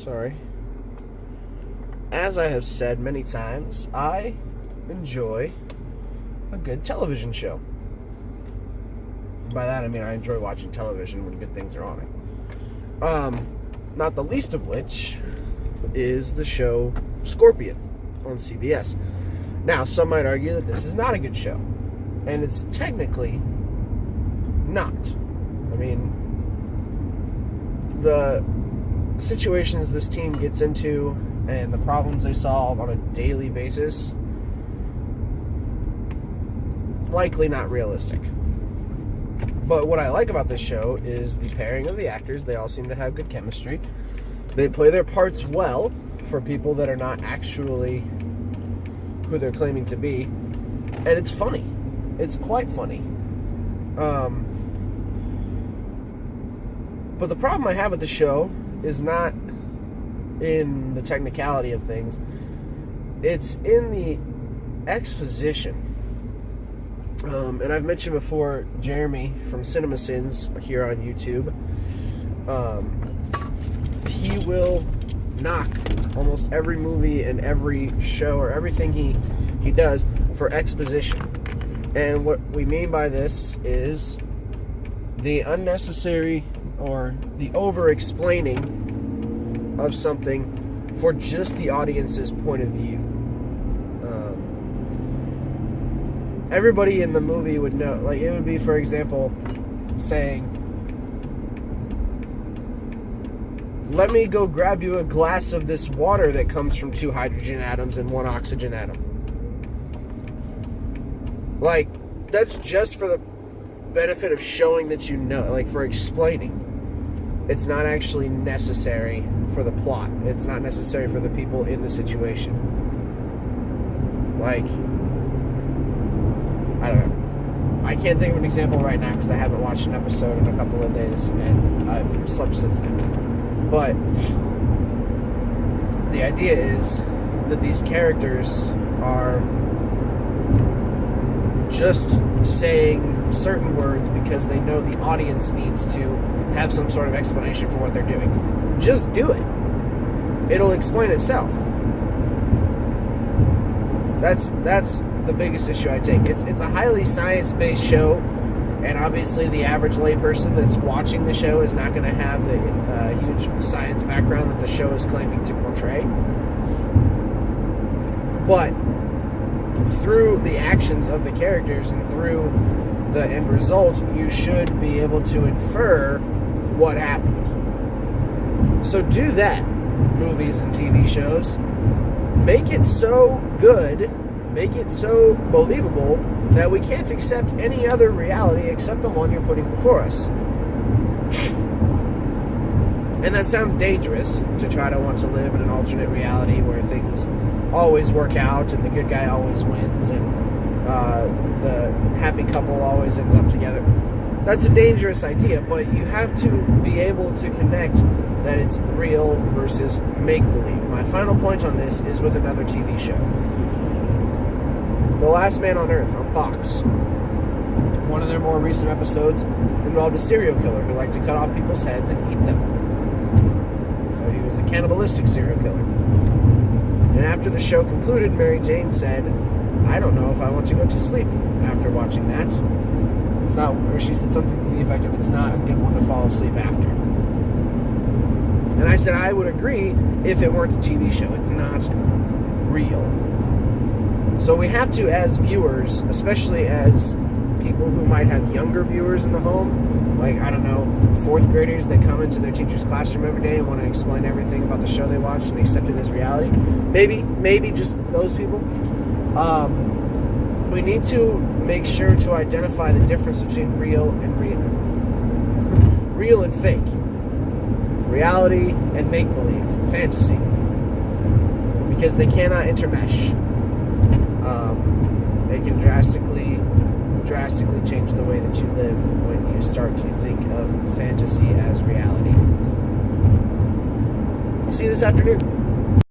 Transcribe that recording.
Sorry. As I have said many times, I enjoy a good television show. By that I mean I enjoy watching television when good things are on it. Not the least of which is the show Scorpion on CBS. Now, some might argue that this is not a good show. And it's technically not. I mean, the situations this team gets into and the problems they solve on a daily basis, likely not realistic. But what I like about this show is the pairing of the actors. They all seem to have good chemistry. They play their parts well for people that are not actually who they're claiming to be. And it's funny. It's quite funny. But the problem I have with the show is not in the technicality of things. It's in the exposition. And I've mentioned before, Jeremy from Cinema Sins here on YouTube, he will knock almost every movie and every show or everything he does for exposition. And what we mean by this is the unnecessary or the over-explaining of something for just the audience's point of view. Everybody in the movie would know, like, it would be, for example, saying, let me go grab you a glass of this water that comes from 2 hydrogen atoms and 1 oxygen atom. Like, that's just for the benefit of showing that you know, like, for explaining. It's not actually necessary for the plot. It's not necessary for the people in the situation. Like, I don't know. I can't think of an example right now because I haven't watched an episode in a couple of days and I've slept since then. But the idea is that these characters are just saying certain words because they know the audience needs to have some sort of explanation for what they're doing. Just do it. It'll explain itself. That's the biggest issue I take. It's a highly science-based show, and obviously the average layperson that's watching the show is not going to have the huge science background that the show is claiming to portray. But through the actions of the characters and through the end result, you should be able to infer what happened. So do that, movies and TV shows. Make it so good, make it so believable that we can't accept any other reality except the one you're putting before us. And that sounds dangerous, to try to want to live in an alternate reality where things always work out and the good guy always wins and the happy couple always ends up together. That's a dangerous idea, but you have to be able to connect that it's real versus make-believe. My final point on this is with another TV show. The Last Man on Earth on Fox. One of their more recent episodes involved a serial killer who liked to cut off people's heads and eat them. So he was a cannibalistic serial killer. And after the show concluded, Mary Jane said, I don't know if I want to go to sleep after watching that. It's not, or she said something to the effect of, it's not a good one to fall asleep after. And I said I would agree if it weren't a TV show. It's not real. So we have to, as viewers, especially as people who might have younger viewers in the home, like, I don't know, 4th graders that come into their teacher's classroom every day and want to explain everything about the show they watched and accept it as reality. Maybe just those people. We need to make sure to identify the difference between real and fake. Reality and make-believe, fantasy. Because they cannot intermesh. They can drastically change the way that you live when you start to think of fantasy as reality. I'll see you this afternoon.